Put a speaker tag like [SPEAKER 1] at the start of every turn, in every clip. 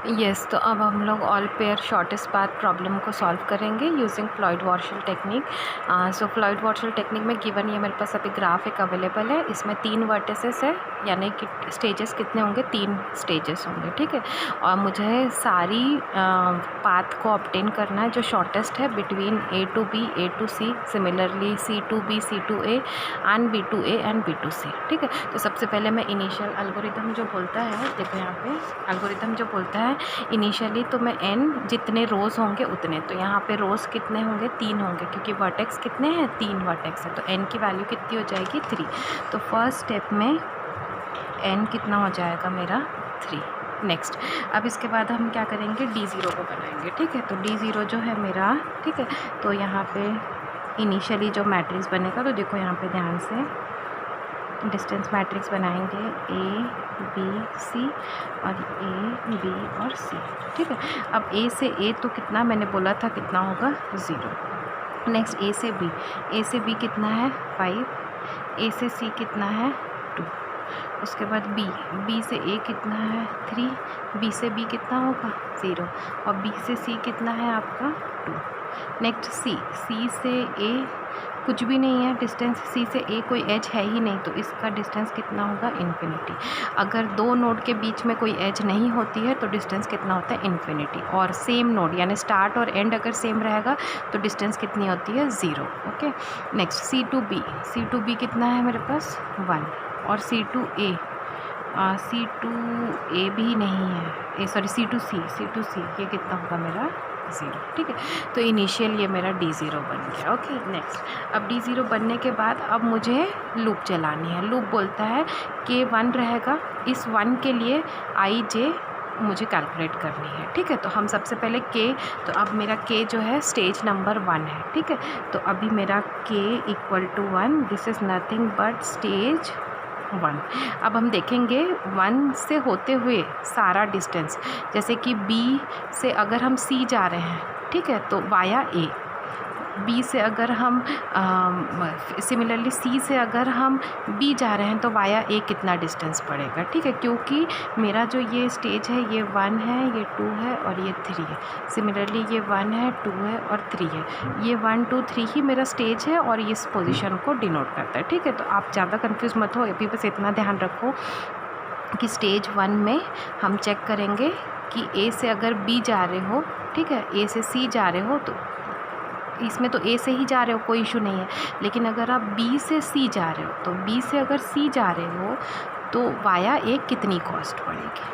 [SPEAKER 1] Yes, तो अब हम लोग all pair shortest path problem को सॉल्व करेंगे यूजिंग फ्लॉयड-वॉर्शल टेक्निक। सो फ्लॉयड-वॉर्शल टेक्निक में गिवन ये मेरे पास अभी ग्राफ एक अवेलेबल है। इसमें 3 वर्टिसेस है, यानी कि स्टेजेस कितने होंगे, 3 स्टेजेस होंगे, ठीक है। और मुझे सारी पाथ को ऑब्टेन करना है जो शॉर्टेस्ट है between A to B, A to C, similarly C to B, C to A and B to A and B to C, ठीक है। तो सबसे पहले मैं इनिशियल एल्गोरिथम जो बोलता है, देखो यहाँ पे एल्गोरिथम जो बोलता है इनिशियली, तो मैं n जितने रोज़ होंगे उतने, तो यहाँ पे रोज़ कितने होंगे, 3 होंगे, क्योंकि वर्टेक्स कितने हैं, 3 वर्टेक्स है, तो n की वैल्यू कितनी हो जाएगी, 3। तो फर्स्ट स्टेप में n कितना हो जाएगा मेरा, 3। नेक्स्ट, अब इसके बाद हम क्या करेंगे, d0 को बनाएंगे, ठीक है। तो d0 जो है मेरा, ठीक है, तो यहाँ पे इनिशियली जो मैट्रिक्स बनेगा, तो देखो यहाँ पे ध्यान से डिस्टेंस मैट्रिक्स बनाएंगे, ए बी सी और ए बी और सी, ठीक है। अब ए से ए तो कितना मैंने बोला था कितना होगा, 0। नेक्स्ट ए से बी कितना है, 5। ए से सी कितना है, 2। उसके बाद बी से ए कितना है, 3। बी से बी कितना होगा, 0। और बी से सी कितना है आपका, 2। नेक्स्ट सी से ए कुछ भी नहीं है डिस्टेंस, सी से ए कोई एज है ही नहीं, तो इसका डिस्टेंस कितना होगा, इन्फिनिटी। अगर दो नोड के बीच में कोई एज नहीं होती है तो डिस्टेंस कितना होता है, इन्फिनिटी। और सेम नोड यानी स्टार्ट और एंड अगर सेम रहेगा तो डिस्टेंस कितनी होती है, 0। Okay. Next C to B कितना है मेरे पास, 1। और सी टू ए भी नहीं है, सॉरी सी टू सी ये कितना होगा मेरा, 0, ठीक है। तो इनिशियल ये मेरा d0 बन गया। ओके। नेक्स्ट, अब d0 बनने के बाद अब मुझे लूप चलानी है। लूप बोलता है कि 1 रहेगा, इस 1 के लिए i j मुझे कैलकुलेट करनी है, ठीक है। तो हम सबसे पहले k, तो अब मेरा k जो है स्टेज नंबर 1 है, ठीक है। तो अभी मेरा k equal to 1, this is nothing but stage 1। अब हम देखेंगे 1 से होते हुए सारा डिस्टेंस, जैसे कि B से अगर हम C जा रहे हैं, ठीक है, तो वाया A। B से अगर हम सिमिलरली C से अगर हम B जा रहे हैं तो वाया A कितना डिस्टेंस पड़ेगा, ठीक है। क्योंकि मेरा जो ये स्टेज है ये 1 है, ये 2 है और ये 3 है। सिमिलरली ये 1 है, 2 है और 3 है। ये 1 2 3 ही मेरा स्टेज है और इस पोजीशन को डिनोट करता है, ठीक है। तो आप ज़्यादा कंफ्यूज मत हो, अभी बस इतना ध्यान रखो कि स्टेज 1 में हम चेक करेंगे कि A से अगर B जा रहे हो, ठीक है, A से C जा रहे हो, तो इसमें तो A से ही जा रहे हो, कोई इशू नहीं है। लेकिन अगर आप B से C जा रहे हो, तो B से अगर C जा रहे हो तो वाया A कितनी कॉस्ट पड़ेगी,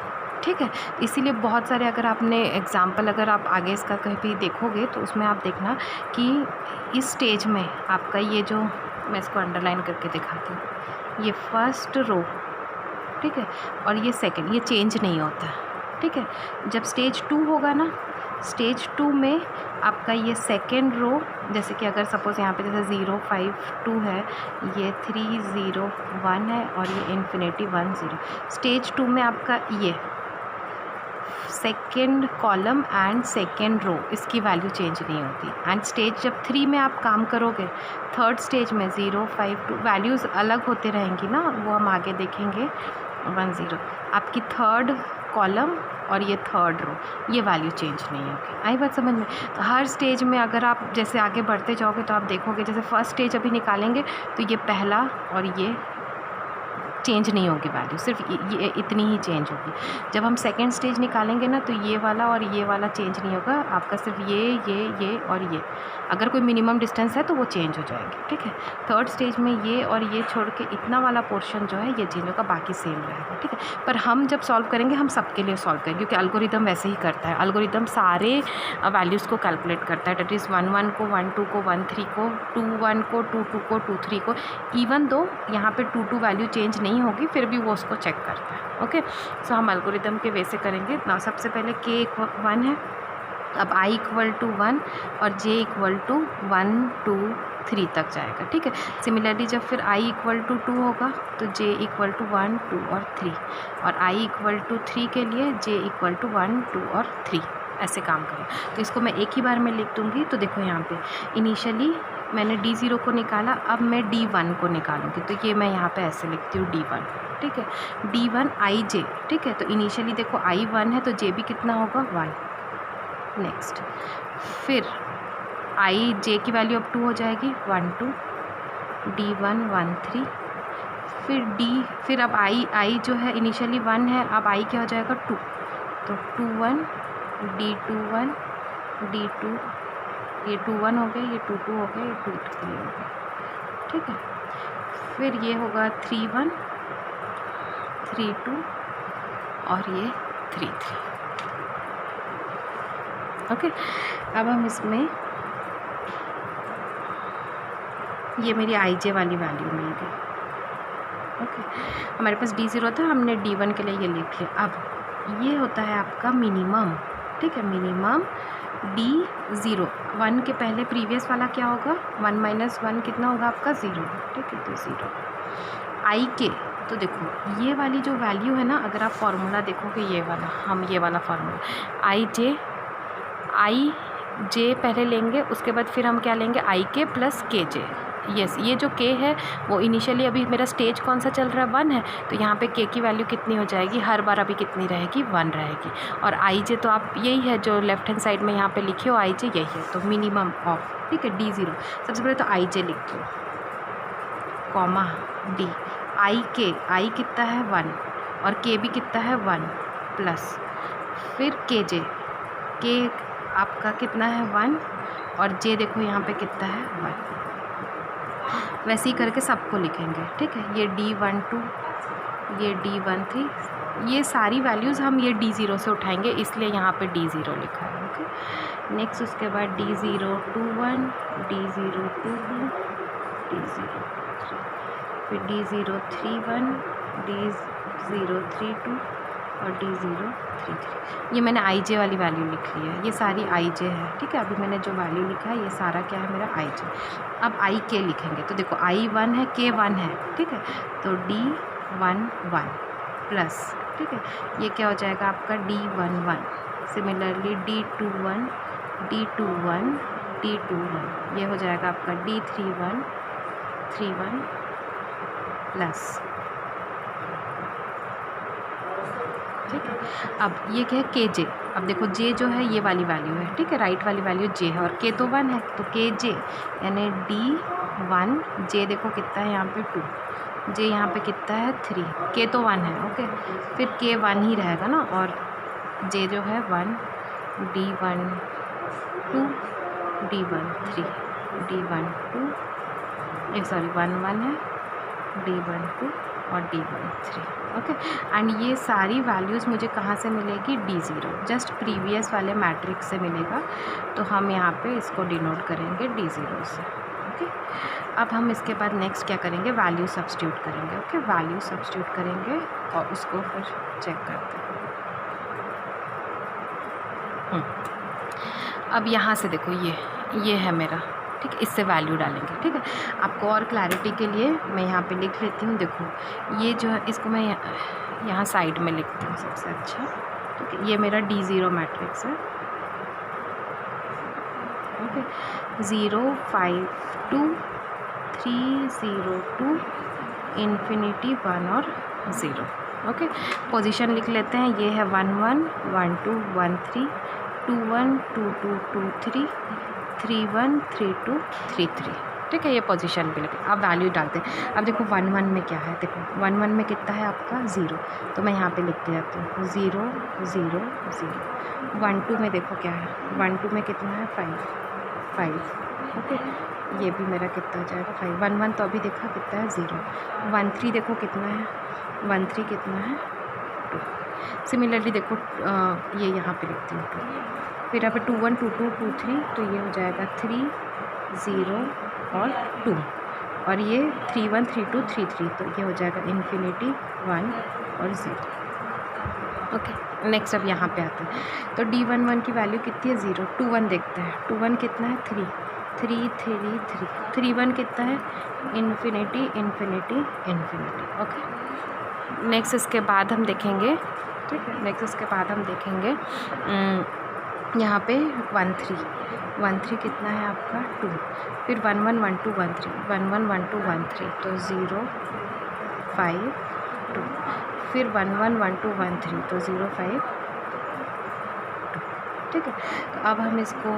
[SPEAKER 1] ठीक है। इसीलिए बहुत सारे, अगर आपने एग्जाम्पल अगर आप आगे इसका कहीं भी देखोगे तो उसमें आप देखना कि इस स्टेज में आपका ये जो, मैं इसको अंडरलाइन करके दिखाती हूँ, ये फर्स्ट रो, ठीक है, और ये सेकंड, ये चेंज नहीं होता, ठीक है। जब स्टेज 2 होगा ना, स्टेज 2 में आपका ये सेकेंड रो, जैसे कि अगर सपोज़ यहाँ पे जैसे 0 5 2 है, ये 3 0 1 है और ये इन्फिनिटी 1 0। स्टेज 2 में आपका ये second column and second row, इसकी वैल्यू चेंज नहीं होती। एंड स्टेज जब 3 में आप काम करोगे, थर्ड स्टेज में 0 5 2 वैल्यूज़ अलग होते रहेंगी ना, वो हम आगे देखेंगे। 1 0 आपकी थर्ड कॉलम और ये थर्ड रो, ये वैल्यू चेंज नहीं होगी। आई बात समझ में। तो हर स्टेज में अगर आप जैसे आगे बढ़ते जाओगे तो आप देखोगे, जैसे फर्स्ट स्टेज अभी निकालेंगे तो ये पहला और ये चेंज नहीं होगी वैल्यू, सिर्फ ये इतनी ही चेंज होगी। जब हम सेकेंड स्टेज निकालेंगे ना, तो ये वाला और ये वाला चेंज नहीं होगा, आपका सिर्फ ये और ये, अगर कोई मिनिमम डिस्टेंस है तो वो चेंज हो जाएगी, ठीक है। थर्ड स्टेज में ये और ये छोड़ के इतना वाला पोर्शन जो है ये चेंज होगा, बाकी सेम रहेगा, ठीक है। पर हम जब सॉल्व करेंगे हम सबके लिए सॉल्व करेंगे, क्योंकि एल्गोरिदम वैसे ही करता है। एल्गोरिदम सारे वैल्यूज़ को कैलकुलेट करता है, डेट इज़ 1 1 को, 1 2 को, 1 3 को, 2 1 को, 2 2 को, 2 3 को। इवन दो यहाँ पे 2 2 वैल्यू चेंज नहीं होगी, फिर भी वो उसको चेक करता है। ओके। सो हम एल्गोरिदम के वे से करेंगे ना। सबसे पहले k 1 है, अब i इक्वल टू 1 और j इक्वल टू 1 2 3 तक जाएगा, ठीक है। सिमिलरली जब फिर i इक्वल टू 2 होगा तो j इक्वल टू 1 2 और 3, और i इक्वल टू 3 के लिए j इक्वल टू 1 2 और 3, ऐसे काम करें। तो इसको मैं एक ही बार में लिख दूँगी। तो देखो यहाँ पे इनिशियली मैंने D0 को निकाला, अब मैं D1 को निकालूंगी। तो ये मैं यहाँ पे ऐसे लिखती हूँ D1, ठीक है। D1 IJ, ठीक है। तो इनिशियली देखो I1 है तो J भी कितना होगा 1। नेक्स्ट फिर IJ की वैल्यू अब 2 हो जाएगी 1 2, D1 1 3, फिर अब I जो है इनिशियली 1 है, अब I क्या हो जाएगा 2, तो 2 1, D2 1, D2, ये 2 1 हो गया, ये 2 2 हो गया, ये 2 3 हो गया, ठीक है। फिर ये होगा 3 1, 3 2 और ये 3 3, ओके। अब हम इसमें ये मेरी IJ वाली वैल्यू मिल गई, ओके। हमारे पास D0 था, हमने D1 के लिए ये लिख लिया। अब ये होता है आपका मिनिमम, ठीक है। मिनिमम D0, 1 के पहले प्रीवियस वाला क्या होगा 1 माइनस 1 कितना होगा आपका 0, ठीक है। तो 0 IK, तो देखो ये वाली जो वैल्यू है ना, अगर आप फार्मूला देखोगे ये वाला, हम ये वाला फार्मूला IJ पहले लेंगे, उसके बाद फिर हम क्या लेंगे IK प्लस KJ। यस, ये जो K है वो इनिशियली अभी मेरा स्टेज कौन सा चल रहा है 1 है, तो यहाँ पे K की वैल्यू कितनी हो जाएगी, हर बार अभी कितनी रहेगी 1 रहेगी। और IJ तो आप यही है जो लेफ्ट हैंड साइड में यहाँ पे लिखे हो IJ यही है, तो मिनिमम ऑफ, ठीक है। D0 सबसे पहले तो IJ लिख लो, कॉमा D, I कितना है 1 और K भी कितना है 1 प्लस, फिर KJ, K आपका कितना है 1 और J देखो यहाँ पे कितना है 1। वैसे ही करके सबको लिखेंगे, ठीक है। ये D1 2, ये D1 3, ये सारी वैल्यूज़ हम ये D0 से उठाएंगे, इसलिए यहाँ पे D0 लिखा है, ओके। नेक्स्ट उसके बाद D0 2 1, D0 2 2, D0 3, फिर D0 3 1, D0 3 2 और D0 3 3। ये मैंने IJ वाली वैल्यू लिख ली है, ये सारी IJ है, ठीक है। अभी मैंने जो वैल्यू लिखा है ये सारा क्या है मेरा IJ। अब IK लिखेंगे, तो देखो I1 है, K 1 है, ठीक है। तो D1 1 प्लस, ठीक है, ये क्या हो जाएगा आपका D1 1। Similarly D2 1, D2 1, D2 1, ये हो जाएगा आपका D3 1 3 1 प्लस, ठीक है। अब ये क्या है KJ, अब देखो J जो है ये वाली वैल्यू है, ठीक है, राइट वाली वैल्यू J है और K तो 1 है, तो KJ यानी D1, J देखो कितना है यहाँ पे 2, J यहाँ पे कितना है 3, K तो 1 है, ओके। फिर K 1 ही रहेगा ना, और J जो है 1, D1 2, D1 3, D1 2, ये सॉरी 1 1 है, D1 2 और D1 3, ओके। एंड ये सारी वैल्यूज़ मुझे कहाँ से मिलेगी D0, जस्ट प्रीवियस वाले मैट्रिक्स से मिलेगा, तो हम यहाँ पे इसको डिनोट करेंगे D0 से, ओके। अब हम इसके बाद नेक्स्ट क्या करेंगे, वैल्यू सब्स्टिट्यूट करेंगे, ओके। वैल्यू सब्स्टिट्यूट करेंगे और उसको फिर चेक करते हैं। अब यहाँ से देखो ये है मेरा, ठीक है, इससे वैल्यू डालेंगे, ठीक है। आपको और क्लैरिटी के लिए मैं यहाँ पे लिख लेती हूँ, देखो ये जो है इसको मैं यहाँ साइड में लिखती हूँ सबसे अच्छा, ठीक है। ये मेरा D0 मैट्रिक्स है, ओके। 0 5 2 3 0 2 इन्फिनिटी 1 और 0, ओके। पोजीशन लिख लेते हैं, ये है 1 1 1 2 1 3 2 1 2 2 2 3 3 1 3 2 3 3, ठीक है। ये पोजीशन भी लगे। अब वैल्यू डालते हैं। अब देखो 1 1 में क्या है, देखो 1 1 में कितना है आपका 0, तो मैं यहाँ पे लिखते जाती हूँ 0 0 0। 1 2 में देखो क्या है, 1 2 में कितना है 5 5, ओके। ये भी मेरा कितना हो जाएगा 5। 1 1 तो अभी देखा कितना है 0। 1 3 देखो कितना है 1 3 कितना है 2। सिमिलरली देखो ये यहाँ पे लिखती हूँ 2, फिर यहाँ पे 2 1 2 2 2 3, तो ये हो जाएगा 3 0 और 2, और ये 3 1 3 2 3 3, तो ये हो जाएगा इन्फिनिटी 1 और 0, ओके। नेक्स्ट अब यहाँ पे आते हैं, तो D1 1 की वैल्यू कितनी है 0। 2 1 देखते हैं, 2 1 कितना है 3 3 3 3, 3 1 कितना है infinity infinity infinity, okay. Next इसके बाद हम देखेंगे, ठीक है, नेक्स्ट इसके बाद हम देखेंगे यहाँ पे 1 3, 1 3 कितना है आपका 2, फिर 1 1 1 2 1 3, 1 1 1 2 1 3, तो 0 5 2, फिर 1 1 1 2 1 3, तो 0 5 2। ठीक है, तो अब हम इसको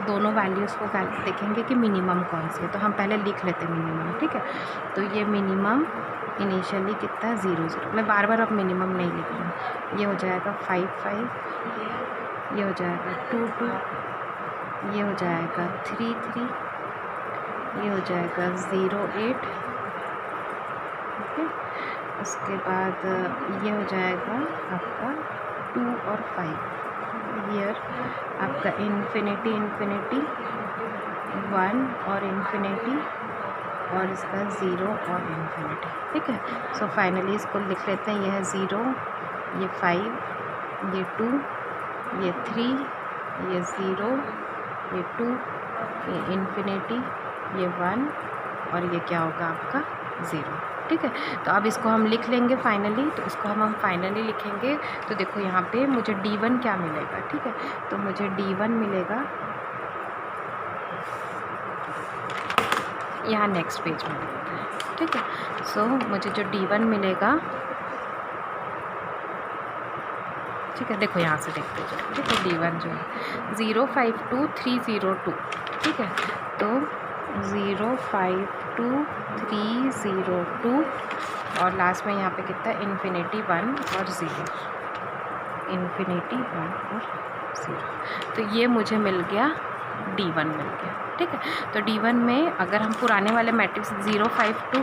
[SPEAKER 1] दोनों वैल्यूज़ को देखेंगे कि मिनिमम कौन सी है, तो हम पहले लिख लेते हैं मिनिमम। ठीक है, तो ये मिनिमम इनिशियली कितना है 0 0, मैं बार बार अब मिनिमम नहीं लिख रही हूँ। ये हो जाएगा 5 5, ये हो जाएगा 2 2, ये हो जाएगा 3 3, ये हो जाएगा 0 8। ओके, उसके बाद ये हो जाएगा आपका 2 और 5, ईयर आपका इन्फिनिटी इन्फिनिटी 1 और इन्फिनिटी, और इसका 0 और इन्फिनिटी। ठीक है, सो फाइनली इसको लिख लेते हैं। ये है 0, ये 5, ये 2, ये 3, ये 0, ये 2, ये इन्फिनिटी, ये 1, और ये क्या होगा आपका 0। ठीक है, तो अब इसको हम लिख लेंगे फाइनली, तो इसको हम फाइनली लिखेंगे। तो देखो यहाँ पे मुझे D1 क्या मिलेगा। ठीक है, तो मुझे D1 मिलेगा यहाँ नेक्स्ट पेज में लिखते हैं। ठीक है, सो मुझे जो D1 मिलेगा, ठीक है, देखो यहाँ से देखते हैं। ठीक है, D1 जो है 0 5 2 3 0 2। ठीक है, तो 0 5 2 3 0 2, और लास्ट में यहाँ पे कितना है इन्फिनिटी 1 और 0, इन्फिनिटी 1 और 0। तो ये मुझे मिल गया D1 मिल गया। ठीक है, तो D1 में अगर हम पुराने वाले मैट्रिक्स 0 5 2,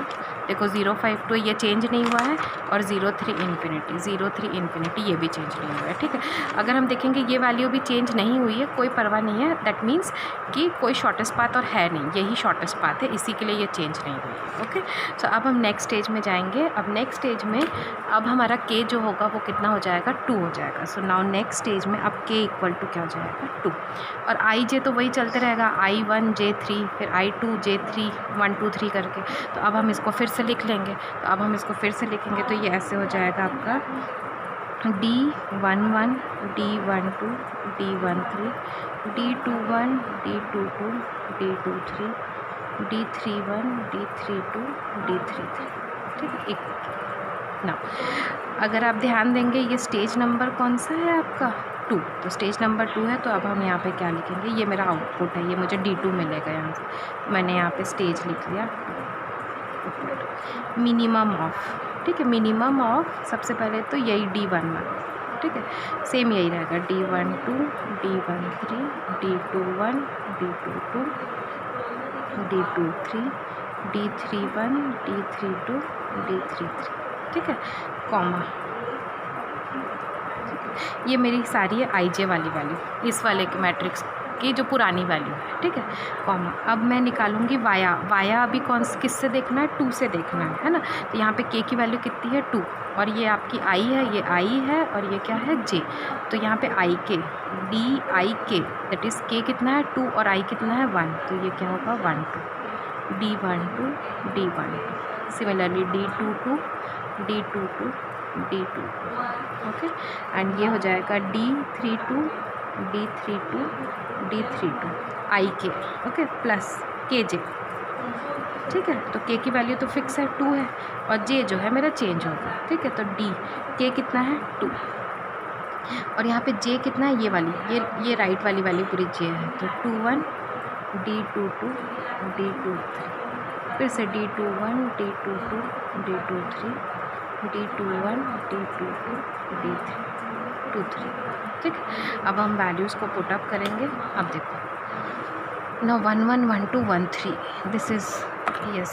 [SPEAKER 1] देखो 0 5 2 ये चेंज नहीं हुआ है, और 0 3 इन्फिनिटी 0 3 इन्फिनिटी ये भी चेंज नहीं हुआ है। ठीक है, अगर हम देखेंगे ये वैल्यू भी चेंज नहीं हुई है, कोई परवाह नहीं है, दैट मीन्स कि कोई शॉर्टेस्ट पाथ और है नहीं, यही शॉर्टेस्ट पाथ है, इसी के लिए ये चेंज नहीं हुई है। ओके, सो अब हम नेक्स्ट स्टेज में जाएंगे। अब नेक्स्ट स्टेज में अब हमारा k जो होगा वो कितना हो जाएगा 2 हो जाएगा। सो नाउ नेक्स्ट स्टेज में अब k इक्वल टू क्या हो जाएगा 2, और i j तो वही चलते रहेगा, i1 j3, फिर i2 j3 1 2 3 करके। तो अब हम इसको फिर से लिख लेंगे, तो अब हम इसको फिर से लिखेंगे, तो ये ऐसे हो जाएगा आपका D11 D12 D13 D21 D22 D23 D31 D32 D33। ठीक है, इक्वल। ना अगर आप ध्यान देंगे ये स्टेज नंबर कौन सा है आपका 2, तो स्टेज नंबर 2 है, तो अब हम यहाँ पे क्या लिखेंगे, ये मेरा आउटपुट है, ये मुझे D2 मिलेगा यहाँ से, मैंने यहाँ पे स्टेज लिख लिया। मिनिमम ऑफ, ठीक है, मिनिमम ऑफ सबसे पहले तो यही D11। ठीक है, सेम यही रहेगा D12 D13 D21 D22 D23 D31 D32 D33। ठीक है, कॉमा, ये मेरी सारी है i j वाली वैल्यू, इस वाले के मैट्रिक्स की जो पुरानी वैल्यू है। ठीक है, कॉमा, अब मैं निकालूंगी वाया। वाया अभी कौन किससे देखना है 2 से देखना है ना, तो यहाँ पे k की वैल्यू कितनी है 2, और ये आपकी i है, ये i है, और ये क्या है j, तो यहाँ पे i k d i k, that is k कितना है 2 और i कितना है 1, तो ये क्या होगा 1 2 D12 D12, similarly D22 D22 D22। Okay, and ये हो जाएगा D32 D32 D32 i k। Okay, plus k j। ठीक है, तो k की वैल्यू तो फिक्स है 2 है, और j जो है मेरा चेंज होगा। ठीक है, तो d k कितना है 2, और यहाँ पे j कितना है, ये वाली, ये राइट वाली वैल्यू पूरी j है, तो 21 D22 D23, फिर से D21 D22 D23 D21 D22 D23। ठीक है, अब हम वैल्यूज़ को पुट अप करेंगे। अब देखो ना 1 1 1 2 1 3, दिस इज़ यस,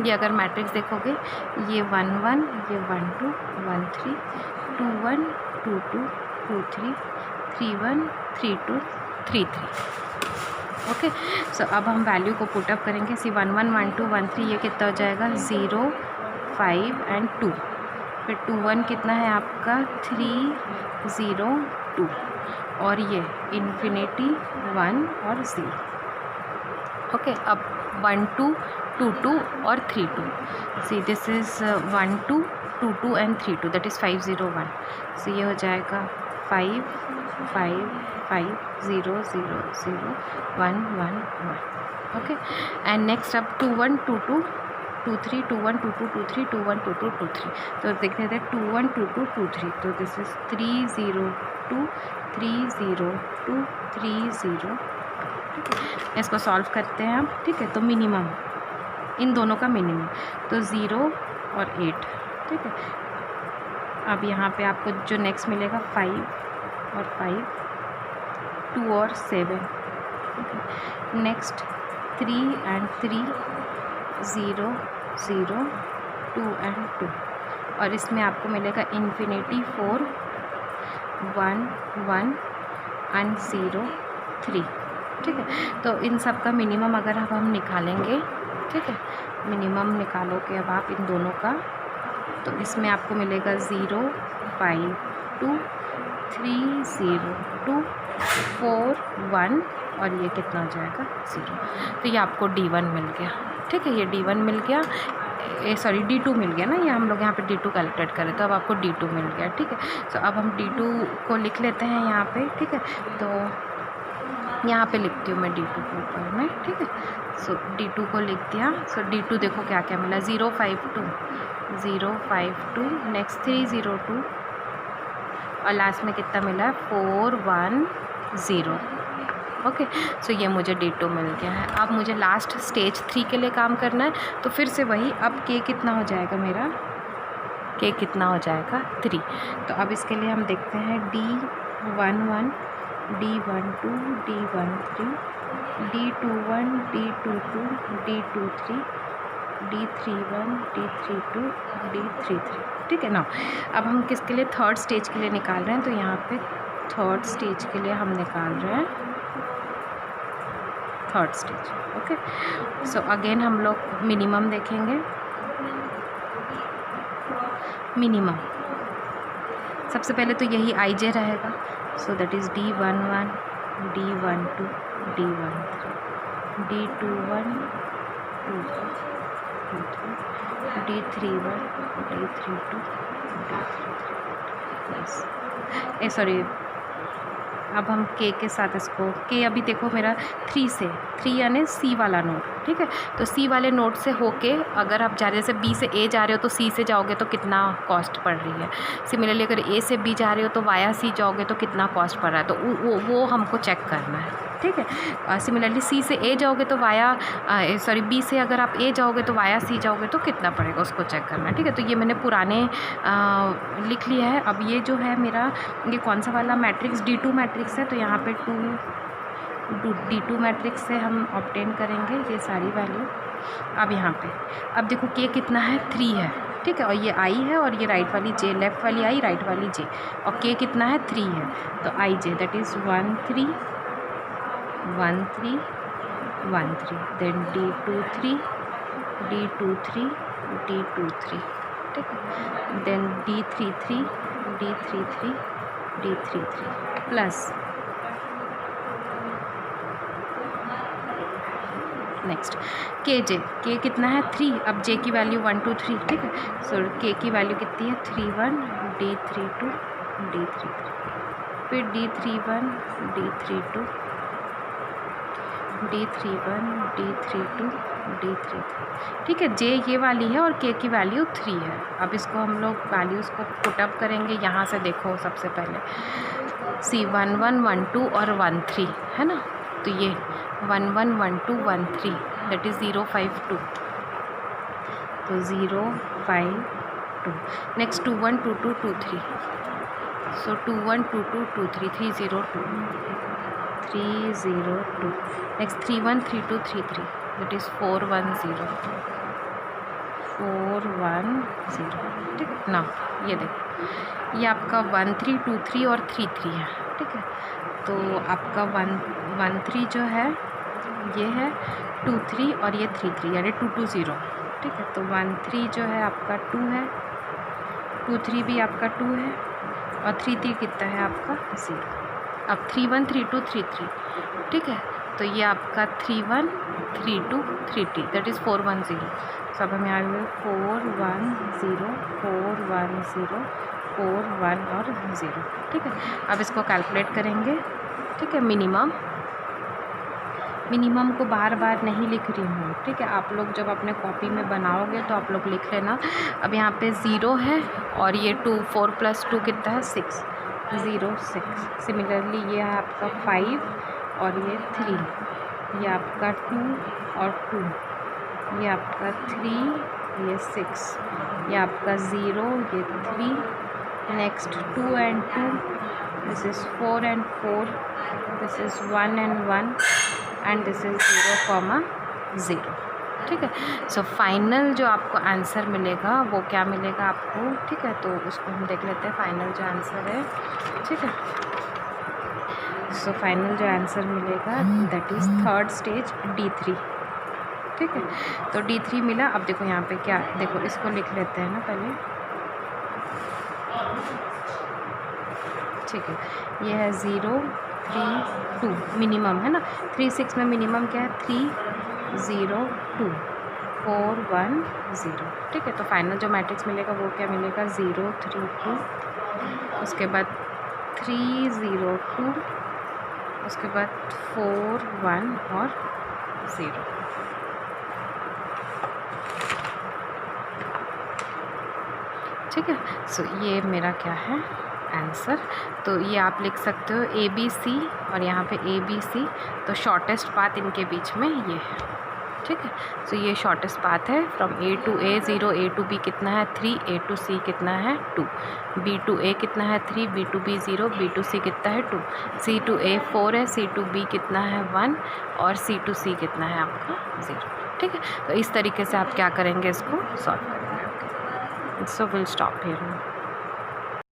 [SPEAKER 1] ये अगर मैट्रिक्स देखोगे ये 1 1, ये 1 2 1 3 2 1 2 2 2 3 3 1 3 2 3 3। ओके, सो अब हम वैल्यू को पुट अप करेंगे। सी 1 1 1 2 1 3 ये कितना हो जाएगा 0 5 एंड 2, फिर 2 1 कितना है आपका 3 0 2, और ये इन्फिनिटी 1 और 0। ओके, अब 1 2 2 2 और 3 2, see this is 1 2 2 2 and 3 2, that is 5 0 1। सो ये हो जाएगा 5 5 5 0 0 0 1 1 1. ओके, एंड नेक्स्ट अब 2 1 2 2 2 3 2 1 2 2 2 3 2 1 2 2 2 3. तो देख रहे थे 2 1 2 2 2 3. तो दिस इज 3 0 2 3 0 2 3 0. इसको सॉल्व करते हैं हम. ठीक है, तो मिनिमम इन दोनों का मिनिमम तो 0 और 8. ठीक है, अब यहाँ पे आपको जो नेक्स्ट मिलेगा 5 और 5, 2 और 7. Next 3 and 3, 0 0 2 and 2. और इसमें आपको मिलेगा इन्फिनिटी 4 1 1 एंड 0 3. ठीक है, तो इन सब का मिनिमम अगर अब हम निकालेंगे, ठीक है, मिनिमम निकालोगे अब आप इन दोनों का, तो इसमें आपको मिलेगा 0 5 2 3 0 2 4 1 और ये कितना हो जाएगा 0. तो ये आपको D1 मिल गया. ठीक है, ये D1 मिल गया, सॉरी D2 मिल गया ना, ये हम लोग यहाँ पे D2 कैलकुलेट करें तो अब आपको D2 मिल गया. ठीक है, तो अब हम D2 को लिख लेते हैं यहाँ पे. ठीक है, तो यहाँ पे लिखती हूँ मैं D2 के ऊपर में. ठीक है, सो D2 को लिख दिया. सो D2 देखो क्या क्या मिला, 0 5 2 0 5 2, नेक्स्ट 3 0 2 और लास्ट में कितना मिला 4 1 0. ओके, सो ये मुझे D2 मिल गया है. अब मुझे लास्ट स्टेज 3 के लिए काम करना है, तो फिर से वही. अब K कितना हो जाएगा मेरा, K कितना हो जाएगा 3. तो अब इसके लिए हम देखते हैं D11 D12 D13 D21 D22 D23 D31 D32 D33. ठीक है ना. अब हम किसके लिए थर्ड स्टेज के लिए निकाल रहे हैं, तो यहाँ पे थर्ड स्टेज के लिए हम निकाल रहे हैं third stage. Okay, so again हम लोग मिनिमम देखेंगे. मिनिमम सबसे पहले तो यही IJ रहेगा. So that is D11 D12 D13 D21 22 23 D31 D32 D33. Sorry, अब हम K के साथ इसको, K अभी देखो मेरा 3 से 3 यानी C वाला नोट. ठीक है, तो C वाले नोट से होके अगर आप जा रहे हो, जैसे B से A जा रहे हो तो C से जाओगे तो कितना कॉस्ट पड़ रही है. सिमिलरली अगर A से B जा रहे हो तो वाया C जाओगे तो कितना कॉस्ट पड़ रहा है, तो वो हमको चेक करना है. ठीक है, सिमिलरली C से A जाओगे तो वाया B से अगर आप A जाओगे तो वाया C जाओगे तो कितना पड़ेगा, उसको चेक करना है. ठीक है, तो ये मैंने पुराने लिख लिया है. अब ये जो है मेरा, ये कौन सा वाला मैट्रिक्स, D2 मैट्रिक्स है, तो यहाँ पे D2 मैट्रिक्स से हम ऑब्टेन करेंगे ये सारी वैल्यू. अब यहाँ पे अब देखो K कितना है 3 है. ठीक है, और ये I है और ये राइट वाली J, लेफ़्ट वाली I राइट वाली J, और K कितना है 3 है. तो IJ that is 1 3 1 3 1 3, then D23 D23 D23. ठीक है, then D33 D33 D33 plus next KJ, K कितना है 3. अब J की वैल्यू 1 2 3. ठीक है, सो K की वैल्यू कितनी है 3 1 D32 D33, फिर D31 D32 D31 D32 D33. ठीक है, J ये वाली है और K की वैल्यू 3 है. अब इसको हम लोग वैल्यूज़ को पुटअप करेंगे. यहाँ से देखो सबसे पहले C 1 1 1 2 और 1 3 है ना, तो ये 1 1 1 2 1 3 दैट इज़ 0 5 2, तो 0 5 2. Next 2 1 2 2 2 3, so 2 1 2 2 2 3 3 0 2 3 0 2. Next 3 1 3 2 3 3 that is 4 1 0 4 1 0. ठीक है ना, ये देखो ये आपका 1 3 2 3 और 3 3 है. ठीक है, तो आपका 1 3 जो है ये है 2 3 और ये 3 3 यानी 2 2 0. ठीक है, तो 1 3 जो है आपका 2 है, 2 3 भी आपका 2 है, और 3 3 कितना है आपका 0. अब 3 1 3 2 3 3. ठीक है, तो ये आपका 3 1 3 2 3 3 दैट इज़ 4 1 0. सब हमें आ गए 4 1 0 4 1 0 4 1 और 0। ठीक है, अब इसको कैलकुलेट करेंगे। ठीक है, मिनिमम को बार बार नहीं लिख रही हूँ। ठीक है, आप लोग जब अपने कॉपी में बनाओगे तो आप लोग लिख लेना। अब यहाँ पे 0 है और ये 2, 4 + 2 कितना है 6, 0 6। सिमिलरली ये है आपका 5 और ये 3, ये आपका 2 और 2, ये आपका 3, ये 6, ये आपका 0, ये 3, next 2 and 2, this is 4 and 4, this is 1 and 1 and this is 0, 0। ठीक है, सो फाइनल जो आपको आंसर मिलेगा वो क्या मिलेगा आपको। ठीक है, तो उसको हम देख लेते हैं फाइनल जो आंसर है। ठीक है, सो फाइनल जो आंसर मिलेगा that is third stage D3। ठीक है, तो D3 मिला। अब देखो यहाँ पे क्या, देखो इसको लिख लेते हैं ना पहले। ठीक है, ये है 0 3 2 मिनिमम है ना। 3 6 में मिनिमम क्या है 3 0 2 4 1 0। ठीक है, तो फाइनल जो मैट्रिक्स मिलेगा वो क्या मिलेगा 0 3 2, उसके बाद 3 0 2, उसके बाद 4 1 और 0। ठीक है, सो ये मेरा क्या है आंसर। तो ये आप लिख सकते हो ABC और यहाँ पे ABC, तो शॉर्टेस्ट पाथ इनके बीच में ये है। ठीक है, सो ये शॉर्टेस्ट पाथ है from A to A 0, A to B कितना है 3, A to C कितना है 2, B to A कितना है 3, B to B 0, B to C कितना है 2, C to A 4 है, C to B कितना है 1 और C to C कितना है आपका 0। ठीक है, तो इस तरीके से आप क्या करेंगे, इसको सॉल्व करेंगे। Okay, so will stop here.